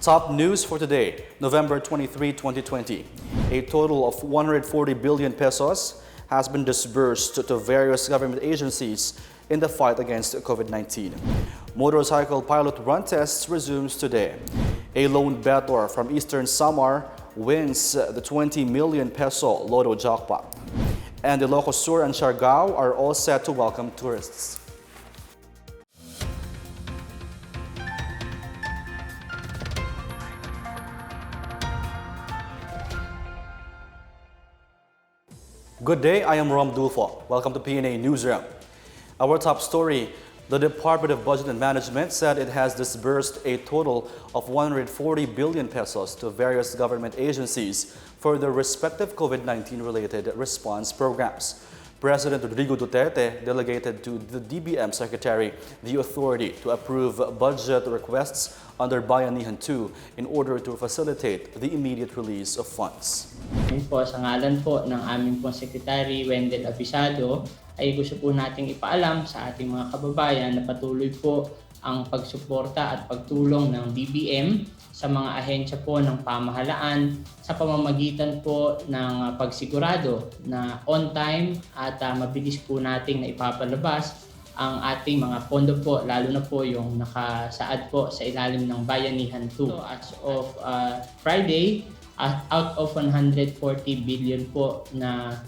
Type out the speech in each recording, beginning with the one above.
Top news for today, November 23, 2020. A total of 140 billion pesos has been disbursed to various government agencies in the fight against COVID-19. Motorcycle pilot run tests resumes today. A lone bettor from Eastern Samar wins the 20 million peso Lotto jackpot. And Ilocos Sur and Siargao are all set to welcome tourists. Good day, I am Rom Dulfo. Welcome to PNA Newsroom. Our top story, the Department of Budget and Management said it has disbursed a total of 140 billion pesos to various government agencies for their respective COVID-19 related response programs. President Rodrigo Dutertes delegated to the DBM Secretary the authority to approve budget requests under Bayanihan 2 in order to facilitate the immediate release of funds. Po, sa ngalan po ng aming pong Secretary Wendell Abisado ay gusto po nating ipaalam sa ating mga kababayan na patuloy po ang pagsuporta at pagtulong ng DBM sa mga ahensya po ng pamahalaan sa pamamagitan po ng pagsigurado na on time at mabilis po nating na ipapalabas ang ating mga pondo po, lalo na po yung nakasaad po sa ilalim ng Bayanihan 2. So, as of Friday, out of 140 billion po na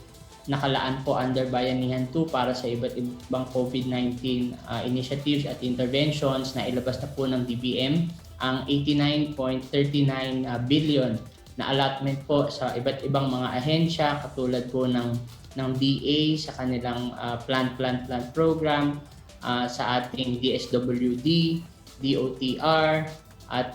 nakalaan po under Bayanihan 2 para sa iba't ibang COVID-19 initiatives at interventions na ilabas na po ng DBM ang 89.39 billion na allotment po sa iba't ibang mga ahensya katulad po ng DA sa kanilang plant program, sa ating DSWD, DOTR at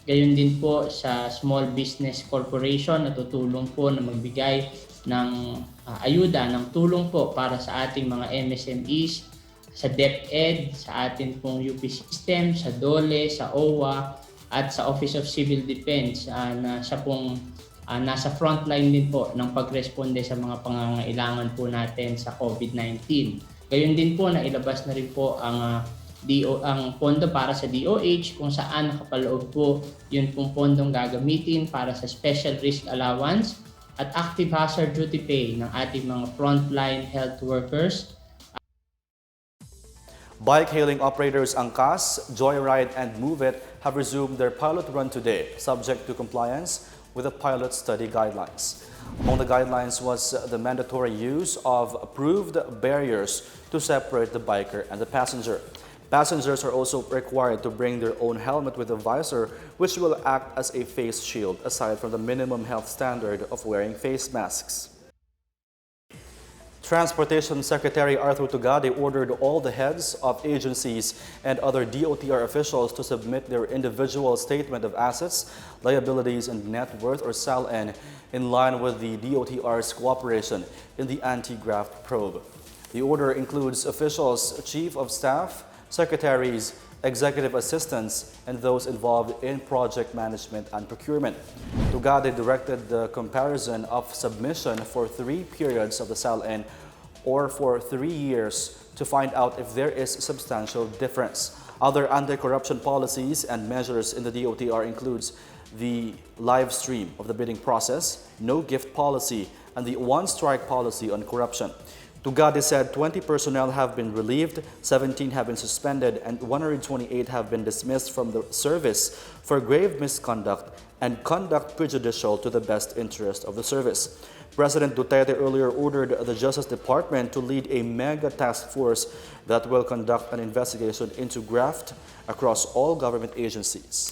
gayon din po sa Small Business Corporation na tutulong po na magbigay ng ayuda, ng tulong po para sa ating mga MSMEs, sa DepEd, sa atin pong UP system, sa DOLE, sa OWA at sa Office of Civil Defense na siya pong nasa frontline din po ng pagresponde sa mga pangangailangan po natin sa COVID-19. Gayon din po na ilabas na rin po ang pondo para sa DOH kung saan nakapaloob po yun pong pondong gagamitin para sa Special Risk Allowance at Active Hazard Duty Pay ng ating mga frontline health workers. Bike-hailing operators Angkas, Joyride, and Move It have resumed their pilot run today, subject to compliance with the pilot study guidelines. Among the guidelines was the mandatory use of approved barriers to separate the biker and the passenger. Passengers are also required to bring their own helmet with a visor, which will act as a face shield aside from the minimum health standard of wearing face masks. Transportation Secretary Arthur Tugade ordered all the heads of agencies and other DOTR officials to submit their individual statement of assets, liabilities, and net worth or SALN in line with the DOTR's cooperation in the anti-graft probe. The order includes officials, chief of staff, secretaries, executive assistants, and those involved in project management and procurement. Tugade directed the comparison of submission for 3 periods of the SALN or for 3 years to find out if there is substantial difference. Other anti-corruption policies and measures in the DOTR includes the live stream of the bidding process, no gift policy, and the one-strike policy on corruption. Tugade said 20 personnel have been relieved, 17 have been suspended, and 128 have been dismissed from the service for grave misconduct and conduct prejudicial to the best interest of the service. President Duterte earlier ordered the Justice Department to lead a mega task force that will conduct an investigation into graft across all government agencies.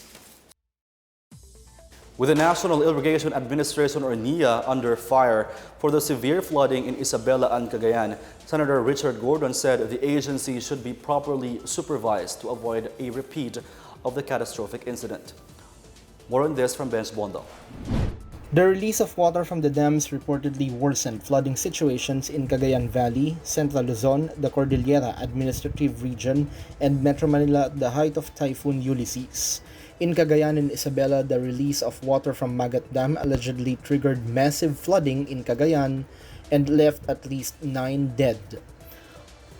With the National Irrigation Administration or NIA under fire for the severe flooding in Isabela and Cagayan, Senator Richard Gordon said the agency should be properly supervised to avoid a repeat of the catastrophic incident. More on this from Bench Bondo. The release of water from the dams reportedly worsened flooding situations in Cagayan Valley, Central Luzon, the Cordillera Administrative Region, and Metro Manila at the height of Typhoon Ulysses. In Cagayan and Isabela, the release of water from Magat Dam allegedly triggered massive flooding in Cagayan and left at least 9 dead.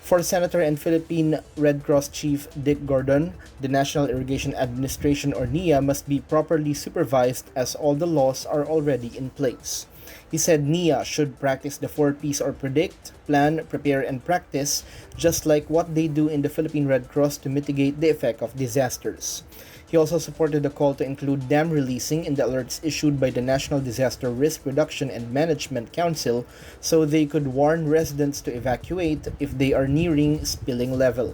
For Senator and Philippine Red Cross Chief Dick Gordon, the National Irrigation Administration or NIA must be properly supervised as all the laws are already in place. He said NIA should practice the 4 Ps or predict, plan, prepare, and practice, just like what they do in the Philippine Red Cross to mitigate the effect of disasters. He also supported the call to include dam releasing in the alerts issued by the National Disaster Risk Reduction and Management Council so they could warn residents to evacuate if they are nearing spilling level.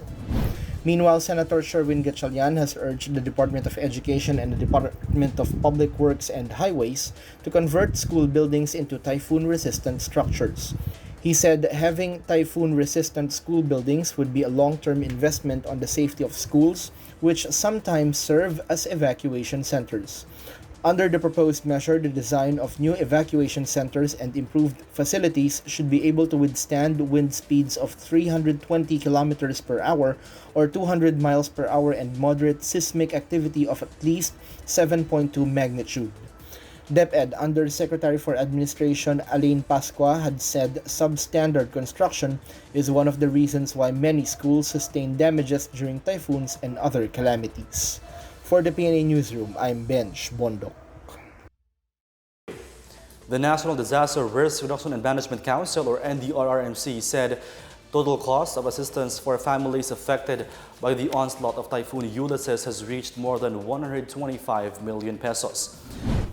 Meanwhile, Senator Sherwin Gatchalian has urged the Department of Education and the Department of Public Works and Highways to convert school buildings into typhoon-resistant structures. He said having typhoon-resistant school buildings would be a long-term investment on the safety of schools, which sometimes serve as evacuation centers. Under the proposed measure, the design of new evacuation centers and improved facilities should be able to withstand wind speeds of 320 kilometers per hour or 200 miles per hour and moderate seismic activity of at least 7.2 magnitude. DepEd Undersecretary for Administration Alain Pascua had said substandard construction is one of the reasons why many schools sustain damages during typhoons and other calamities. For the PNA Newsroom, I'm Benj Bondok. The National Disaster Risk Reduction and Management Council, or NDRRMC, said total cost of assistance for families affected by the onslaught of Typhoon Ulysses has reached more than 125 million pesos.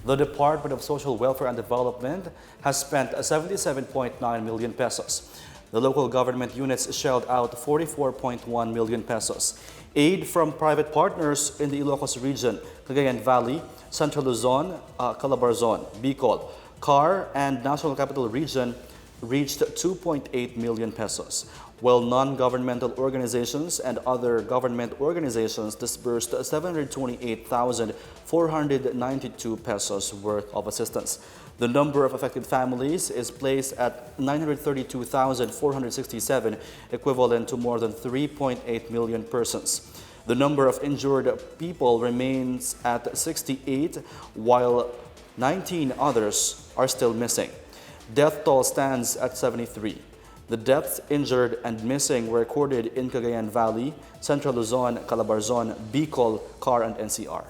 The Department of Social Welfare and Development has spent 77.9 million pesos. The local government units shelled out 44.1 million pesos. Aid from private partners in the Ilocos region, Cagayan Valley, Central Luzon, Calabarzon, Bicol, CAR, and National Capital Region reached 2.8 million pesos, while non-governmental organizations and other government organizations disbursed 728,492 pesos worth of assistance. The number of affected families is placed at 932,467, equivalent to more than 3.8 million persons. The number of injured people remains at 68, while 19 others are still missing. Death toll stands at 73. The deaths, injured, and missing were recorded in Cagayan Valley, Central Luzon, Calabarzon, Bicol, CAR, and NCR.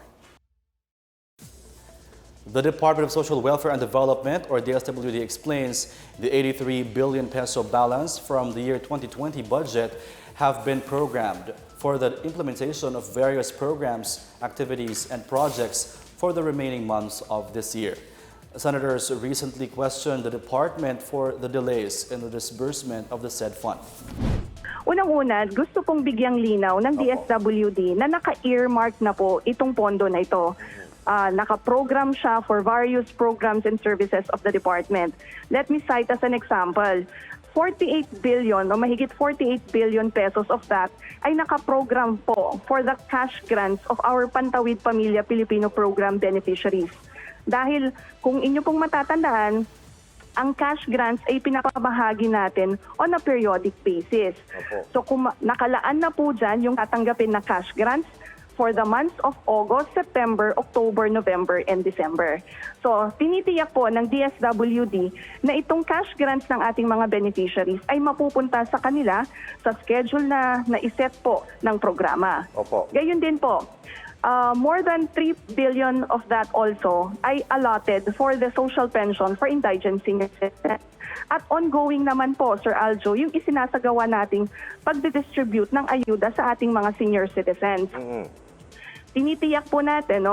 The Department of Social Welfare and Development, or DSWD, explains the 83 billion peso balance from the year 2020 budget have been programmed for the implementation of various programs, activities, and projects for the remaining months of this year. Senators recently questioned the department for the delays in the disbursement of the said fund. Unang-una, gusto pong bigyang linaw ng DSWD na naka-earmark na po itong pondo na ito. Naka-program siya for various programs and services of the department. Let me cite as an example. 48 billion o mahigit 48 billion pesos of that ay naka-program po for the cash grants of our Pantawid Pamilya Pilipino Program beneficiaries. Dahil kung inyo pong matatandaan, ang cash grants ay pinapabahagi natin on a periodic basis. So kung nakalaan na po dyan yung tatanggapin na cash grants for the months of August, September, October, November, and December. So tinitiyak po ng DSWD na itong cash grants ng ating mga beneficiaries ay mapupunta sa kanila sa schedule na iset po ng programa. Gayon din po. More than 3 billion of that also ay allotted for the social pension for indigent senior citizens. At ongoing naman po, Sir Aljo, yung isinasagawa nating pagdidistribute ng ayuda sa ating mga senior citizens. Tinitiyak po natin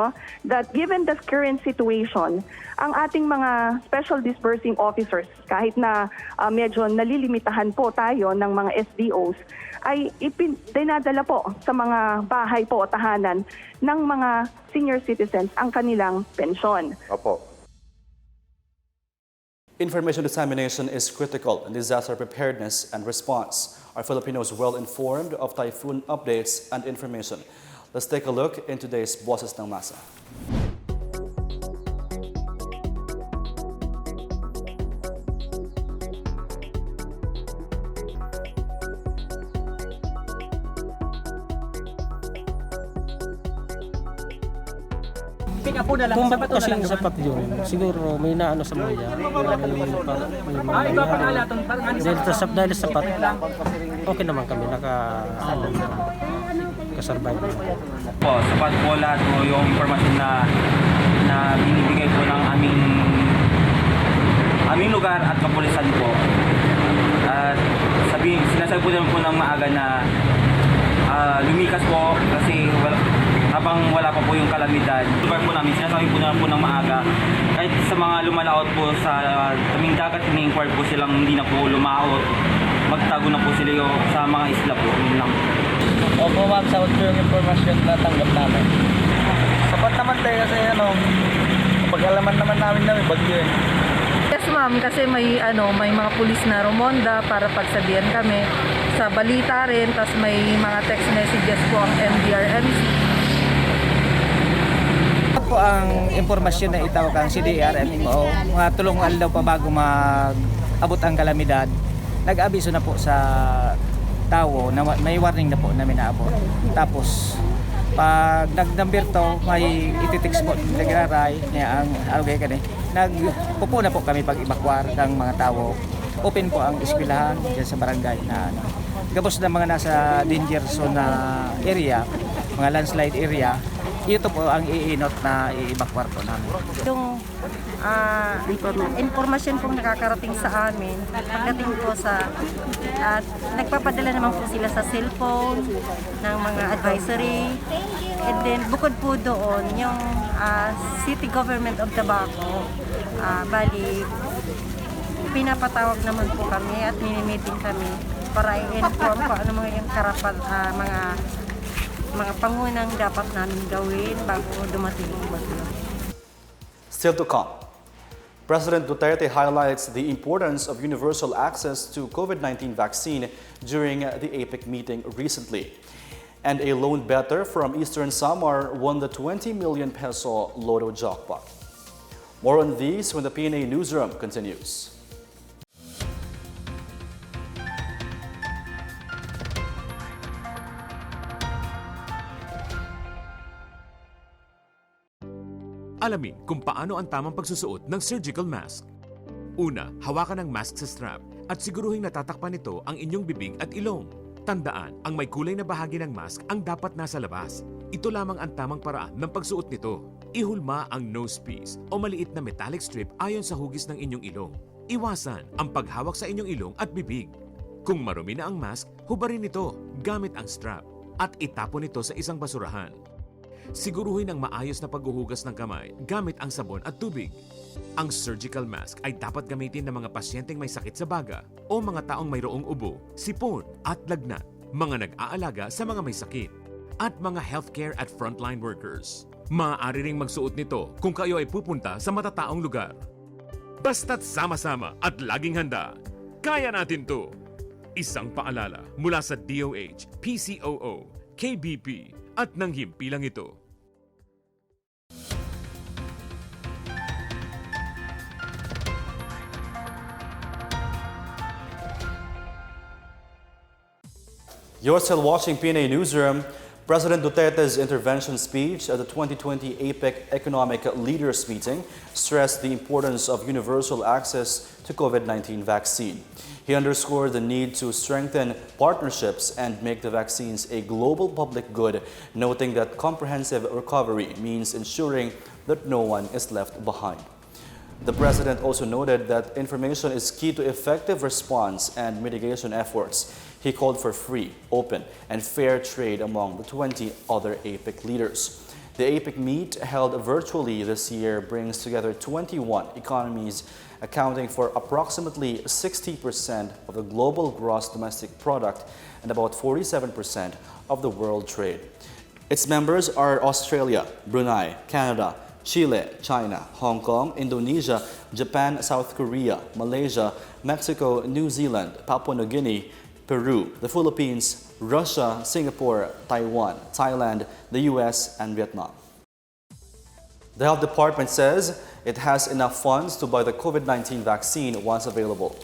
that given the current situation, ang ating mga special disbursing officers, kahit na medyo nalilimitahan po tayo ng mga SDOs, ay dinadala po sa mga bahay po o tahanan ng mga senior citizens ang kanilang pensyon. Information dissemination is critical in disaster preparedness and response. Are Filipinos well informed of typhoon updates and information? Let's take a look in today's Boses ng Masa. Kung bakit kasing sapat yun, siguro may naano sa mga dahil sapat, okay naman kami, nakasurvive naman. Po, sapat po lahat po yung impormasyon na binibigay po ng aming lugar at kapulisan po. At sinasabi po naman po ng maaga na lumikas po kasi habang wala pa po yung kalamidad. Lugar po namin, sinasabi po naman po ng maaga. Kahit sa mga lumalaot po sa kaming dagat, ini-inquire po silang hindi na po lumaot. Magtago na po sila sa mga isla po. Opo ma'am, sa yung informasyon na tanggap namin. Sapat naman tayo kasi pag-alaman naman namin na may bagyo eh. Yes ma'am, kasi may mga pulis na rumonda para pagsabihan kami. Sa balita rin, tas may mga text messages po ang MDRMC. Po ang impormasyon na itawag ang CDRMO, mga tulungan daw pa bago mag-abot ang kalamidad. Nag-abiso na po sa tao na may warning na po na minaabot. Tapos pag nag-number to, may ititext po naglaray niya ang alugay kani. Nagpupuna po kami pag-evacuar ng mga tao. Open po ang eskwelahan diyan sa barangay na gabos na mga nasa danger zone na area, mga landslide area. Ito po ang iinot na i-evacuar po namin. Yung informasyon pong nakakarating sa amin, pagdating po sa, nagpapadala naman po sila sa cellphone ng mga advisory. And then, bukod po doon, yung City Government of Tabaco, bali, pinapatawag naman po kami at mini-meeting kami para i-inform po ano mga yung karapat, mga pangunang dapat namin gawin bago dumating ang bagyo. Still to come, President Duterte highlights the importance of universal access to COVID-19 vaccine during the Apec meeting recently. And a lone bettor from Eastern Samar won the 20 million peso Lotto jackpot. More on these when the PNA Newsroom continues. Alamin kung paano ang tamang pagsusuot ng surgical mask. Una, hawakan ang mask sa strap at siguruhing natatakpan nito ang inyong bibig at ilong. Tandaan, ang may kulay na bahagi ng mask ang dapat nasa labas. Ito lamang ang tamang paraan ng pagsuot nito. Ihulma ang nose piece o maliit na metallic strip ayon sa hugis ng inyong ilong. Iwasan ang paghawak sa inyong ilong at bibig. Kung marumi na ang mask, hubarin ito gamit ang strap at itapon ito sa isang basurahan. Siguruhin ang maayos na paghuhugas ng kamay gamit ang sabon at tubig. Ang surgical mask ay dapat gamitin ng mga pasyenteng may sakit sa baga o mga taong mayroong ubo, sipon at lagnat, mga nag-aalaga sa mga may sakit, at mga healthcare at frontline workers. Maaari ring magsuot nito kung kayo ay pupunta sa matataong lugar. Basta't sama-sama at laging handa, kaya natin to! Isang paalala mula sa DOH, PCOO, KBP, at ng himpilang ito. You're still watching PNA Newsroom. President Duterte's intervention speech at the 2020 Apec Economic Leaders Meeting stressed the importance of universal access to COVID-19 vaccine. He underscored the need to strengthen partnerships and make the vaccines a global public good, noting that comprehensive recovery means ensuring that no one is left behind. The President also noted that information is key to effective response and mitigation efforts. He called for free, open, and fair trade among the 20 other APEC leaders. The APEC meet, held virtually this year, brings together 21 economies accounting for approximately 60% of the global gross domestic product and about 47% of the world trade. Its members are Australia, Brunei, Canada, Chile, China, Hong Kong, Indonesia, Japan, South Korea, Malaysia, Mexico, New Zealand, Papua New Guinea, Peru, the Philippines, Russia, Singapore, Taiwan, Thailand, the US, and Vietnam. The Health Department says it has enough funds to buy the COVID-19 vaccine once available.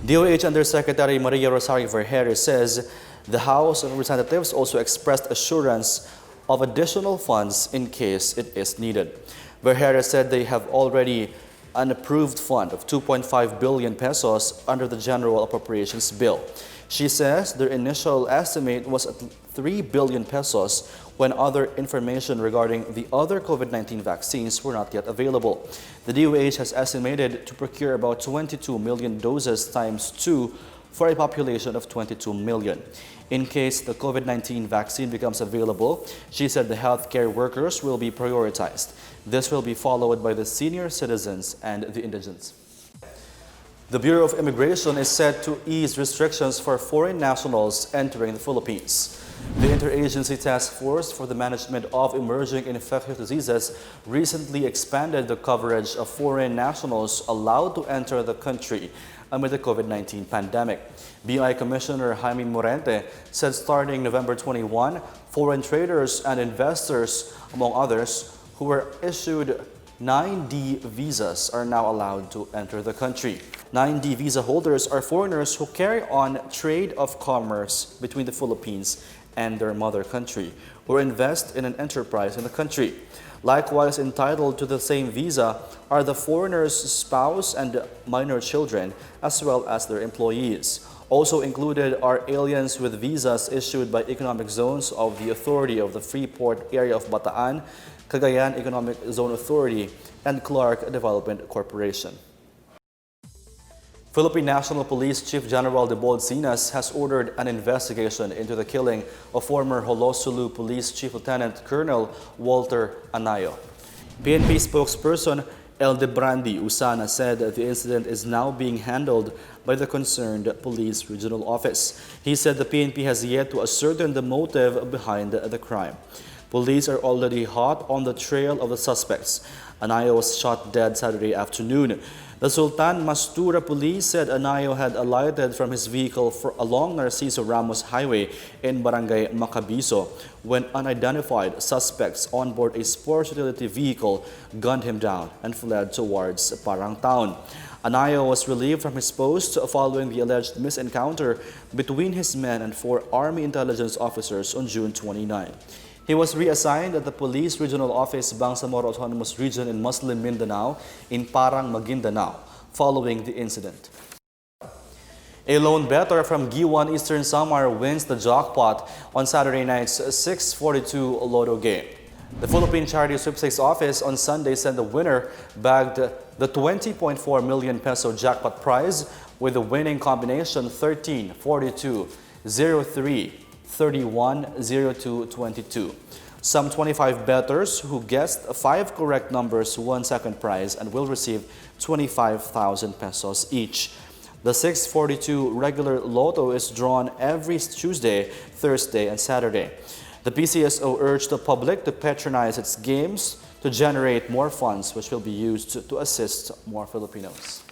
DOH Undersecretary Maria Rosario Vergeire says the House of Representatives also expressed assurance of additional funds in case it is needed. Vergara said they have already an approved fund of 2.5 billion pesos under the General Appropriations Bill. She says their initial estimate was at 3 billion pesos when other information regarding the other COVID-19 vaccines were not yet available. The DOH has estimated to procure about 22 million doses times 2 for a population of 22 million. In case the COVID-19 vaccine becomes available, she said the healthcare workers will be prioritized. This will be followed by the senior citizens and the indigents. The Bureau of Immigration is set to ease restrictions for foreign nationals entering the Philippines. The Interagency Task Force for the Management of Emerging Infectious Diseases recently expanded the coverage of foreign nationals allowed to enter the country amid the COVID-19 pandemic. BI Commissioner Jaime Morente said starting November 21, foreign traders and investors, among others, who were issued 9D visas are now allowed to enter the country. 9D visa holders are foreigners who carry on trade of commerce between the Philippines and their mother country, or invest in an enterprise in the country. Likewise entitled to the same visa are the foreigner's spouse and minor children, as well as their employees. Also included are aliens with visas issued by economic zones of the Authority of the Freeport Area of Bataan, Cagayan Economic Zone Authority, and Clark Development Corporation. Philippine National Police Chief General de Bolsinas has ordered an investigation into the killing of former Holosulu Police Chief Lieutenant Colonel Walter Anayo. PNP spokesperson Eldebrandi Usana said that the incident is now being handled by the concerned police regional office. He said the PNP has yet to ascertain the motive behind the crime. Police are already hot on the trail of the suspects. Anayo was shot dead Saturday afternoon. The Sultan Mastura police said Anayo had alighted from his vehicle along Narciso Ramos Highway in Barangay Macabiso when unidentified suspects on board a sports utility vehicle gunned him down and fled towards Parang Town. Anayo was relieved from his post following the alleged misencounter between his men and 4 Army intelligence officers on June 29. He was reassigned at the Police Regional Office, Bangsamoro Autonomous Region in Muslim Mindanao in Parang, Maguindanao, following the incident. A lone bettor from Giwan, Eastern Samar wins the jackpot on Saturday night's 642 Lotto game. The Philippine Charity Sweepstakes Office on Sunday said the winner bagged the 20.4 million peso jackpot prize with the winning combination 13, 42, 03, 31, 02, 22. Some 25 bettors who guessed 5 correct numbers won second prize and will receive 25,000 pesos each. The 642 regular Lotto is drawn every Tuesday, Thursday, and Saturday. The PCSO urged the public to patronize its games to generate more funds, which will be used to assist more Filipinos.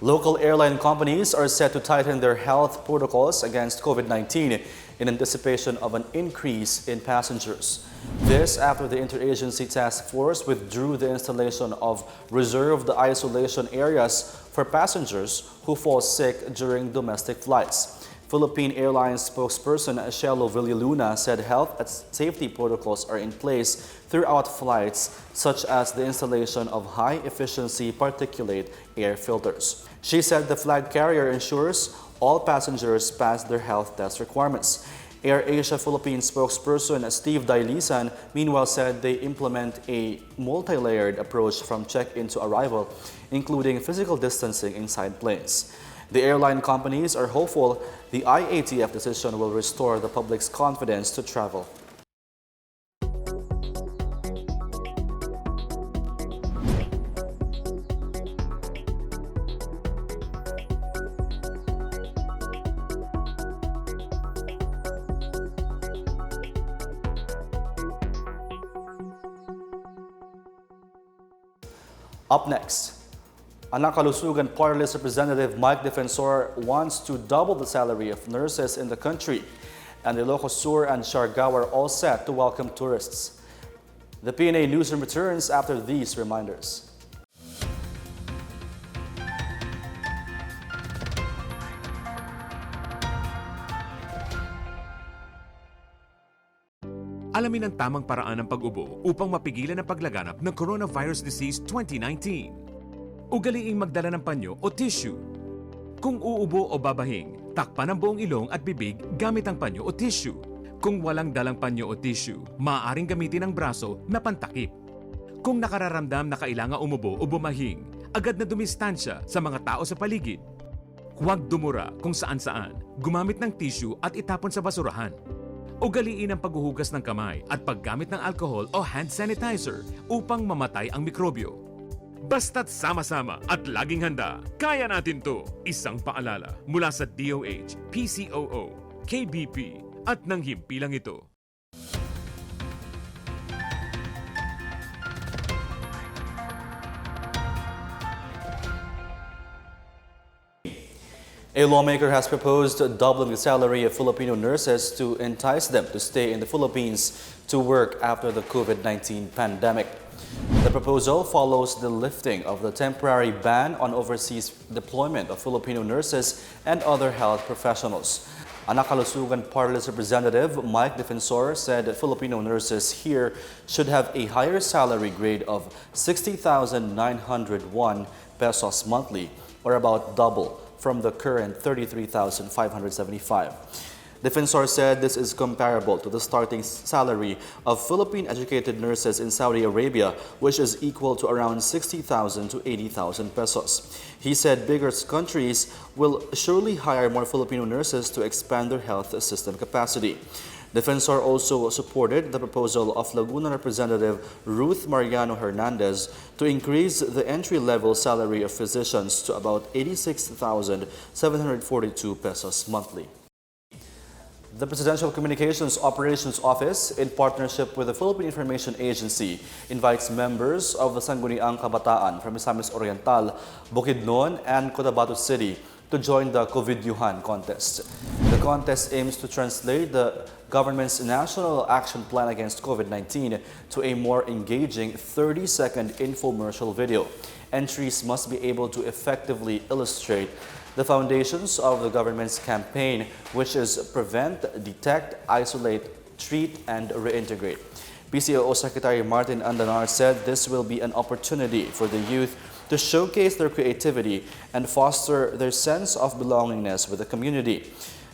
Local airline companies are set to tighten their health protocols against COVID-19 in anticipation of an increase in passengers. This after the Interagency Task Force withdrew the installation of reserved isolation areas for passengers who fall sick during domestic flights. Philippine Airlines spokesperson Shelo Villaluna said health and safety protocols are in place throughout flights, such as the installation of high-efficiency particulate air filters. She said the flag carrier ensures all passengers pass their health test requirements. AirAsia Philippines spokesperson Steve Dailisan meanwhile said they implement a multi-layered approach from check-in to arrival, including physical distancing inside planes. The airline companies are hopeful the IATF decision will restore the public's confidence to travel. Up next, Anakalusugan Party List Representative Mike Defensor wants to double the salary of nurses in the country, and the Ilocos Sur and Siargao are all set to welcome tourists. The PNA Newsroom returns after these reminders. Alamin ang tamang paraan ng pag-ubo upang mapigilan ang paglaganap ng Coronavirus Disease 2019. Ugaliing magdala ng panyo o tissue. Kung uubo o babahing, takpan ang buong ilong at bibig gamit ang panyo o tissue. Kung walang dalang panyo o tissue, maaaring gamitin ang braso na pantakip. Kung nakararamdam na kailangan umubo o bumahing, agad na dumistansya sa mga tao sa paligid. Huwag dumura kung saan-saan, gumamit ng tissue at itapon sa basurahan. Ugaliin ang paghuhugas ng kamay at paggamit ng alcohol o hand sanitizer upang mamatay ang mikrobyo. Basta't sama-sama at laging handa, kaya natin to! Isang paalala mula sa DOH, PCOO, KBP at ng himpilang ito. A lawmaker has proposed doubling the salary of Filipino nurses to entice them to stay in the Philippines to work after the COVID-19 pandemic. The proposal follows the lifting of the temporary ban on overseas deployment of Filipino nurses and other health professionals. An Holosulu Party List Representative Mike Defensor said that Filipino nurses here should have a higher salary grade of 60,901 pesos monthly, or about double from the current 33,575. Defensor said this is comparable to the starting salary of Philippine-educated nurses in Saudi Arabia, which is equal to around 60,000 to 80,000 pesos. He said bigger countries will surely hire more Filipino nurses to expand their health system capacity. Defensor also supported the proposal of Laguna Representative Ruth Mariano Hernandez to increase the entry-level salary of physicians to about 86,742 pesos monthly. The Presidential Communications Operations Office, in partnership with the Philippine Information Agency, invites members of the Sangguniang Kabataan from Misamis Oriental, Bukidnon, and Cotabato City to join the Covidyuhan contest. The contest aims to translate the government's National Action Plan against COVID-19 to a more engaging 30-second infomercial video. Entries must be able to effectively illustrate the foundations of the government's campaign, which is prevent, detect, isolate, treat, and reintegrate. PCOO Secretary Martin Andanar said this will be an opportunity for the youth to showcase their creativity and foster their sense of belongingness with the community.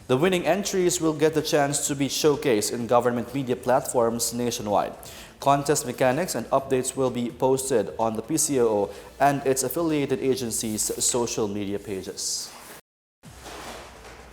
The winning entries will get the chance to be showcased in government media platforms nationwide. Contest mechanics and updates will be posted on the PCOO and its affiliated agencies' social media pages.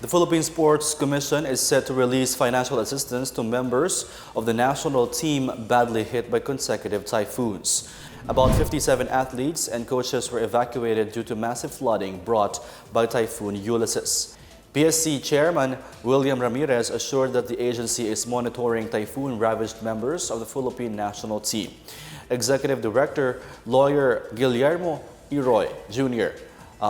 The Philippine Sports Commission is set to release financial assistance to members of the national team badly hit by consecutive typhoons. About 57 athletes and coaches were evacuated due to massive flooding brought by Typhoon Ulysses. PSC Chairman William Ramirez assured that the agency is monitoring typhoon-ravaged members of the Philippine national team. Executive Director Lawyer Guillermo Iroy Jr.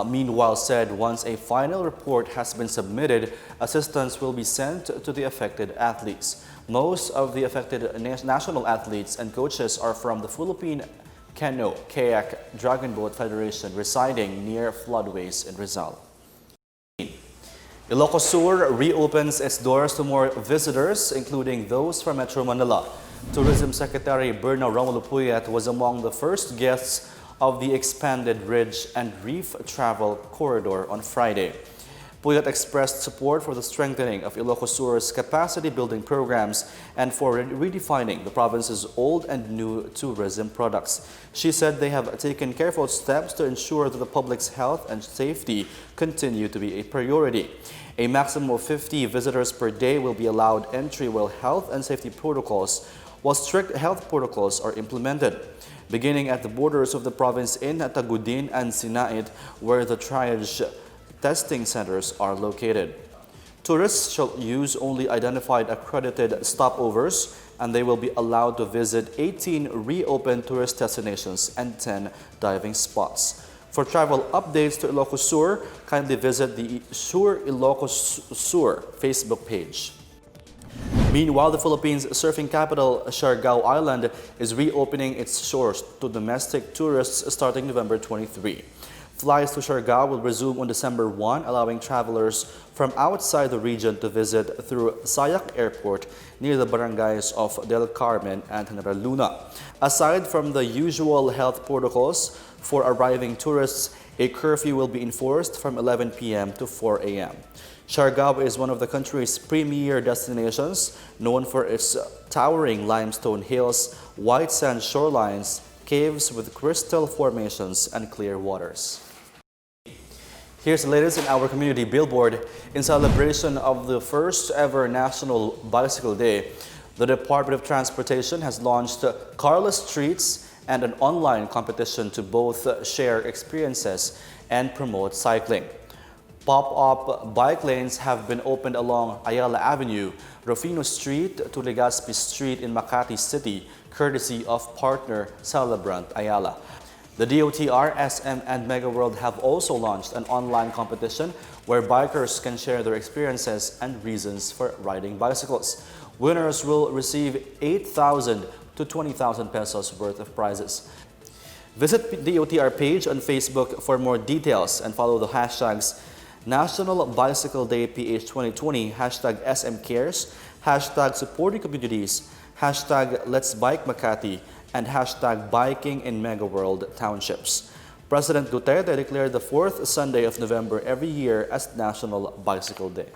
Meanwhile said once a final report has been submitted, assistance will be sent to the affected athletes. Most of the affected national athletes and coaches are from the Philippine Canoe Kayak Dragon Boat Federation residing near floodways in Rizal. Ilocos Sur reopens its doors to more visitors, including those from Metro Manila. Tourism Secretary Berna Romulo Puyat was among the first guests of the expanded Ridge and Reef Travel Corridor on Friday. Puyat expressed support for the strengthening of Ilocos Sur's capacity-building programs and for redefining the province's old and new tourism products. She said they have taken careful steps to ensure that the public's health and safety continue to be a priority. A maximum of 50 visitors per day will be allowed entry while health and safety protocols, while strict health protocols are implemented. Beginning at the borders of the province in Tagudin and Sinait, where the triage testing centers are located. Tourists shall use only identified accredited stopovers, and they will be allowed to visit 18 reopened tourist destinations and 10 diving spots. For travel updates to Ilocos Sur, kindly visit the Sur Ilocos Sur Facebook page. Meanwhile, the Philippines' surfing capital, Siargao Island, is reopening its shores to domestic tourists starting November 23. Flights to Siargao will resume on December 1, allowing travelers from outside the region to visit through Sayac Airport near the barangays of Del Carmen and General Luna. Aside from the usual health protocols for arriving tourists, a curfew will be enforced from 11 p.m. to 4 a.m. Siargao is one of the country's premier destinations, known for its towering limestone hills, white sand shorelines, caves with crystal formations, and clear waters. Here's the latest in our community billboard. In celebration of the first ever National Bicycle Day, the Department of Transportation has launched carless treats and an online competition to both share experiences and promote cycling. Pop-up bike lanes have been opened along Ayala Avenue, Rufino Street to Legazpi Street in Makati City, courtesy of partner Celebrant Ayala. The DOTR, SM, and Mega World have also launched an online competition where bikers can share their experiences and reasons for riding bicycles. Winners will receive 8,000 to 20,000 pesos worth of prizes. Visit the DOTR page on Facebook for more details and follow the hashtags National Bicycle Day PH 2020, hashtag SM Cares, hashtag Supporting Communities, hashtag Let's Bike Makati, and hashtag Biking in Mega World Townships. President Dutertes declared the fourth Sunday of November every year as National Bicycle Day.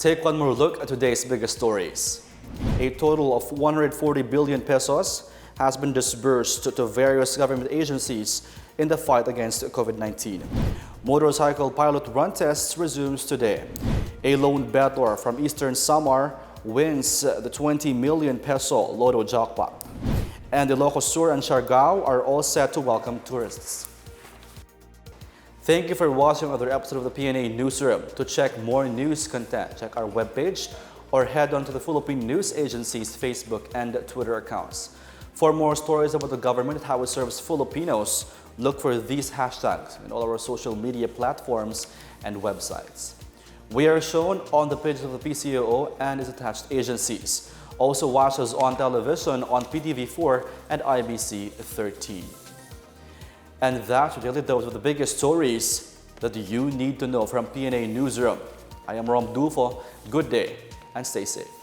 Take one more look at today's biggest stories. A total of 140 billion pesos has been disbursed to various government agencies in the fight against COVID-19. Motorcycle pilot run tests resumes today. A lone bettor from Eastern Samar wins the 20 million peso Lotto jackpot. And Ilocos Sur and Siargao are all set to welcome tourists. Thank you for watching another episode of the PNA Newsroom. To check more news content, check our webpage or head on to the Philippine News Agency's Facebook and Twitter accounts. For more stories about the government and how it serves Filipinos, look for these hashtags in all our social media platforms and websites. We are shown on the pages of the PCOO and its attached agencies. Also watch us on television on PTV4 and IBC 13. And that's your daily dose of the biggest stories that you need to know from PNA Newsroom. I am Rom Dulfo. Good day and stay safe.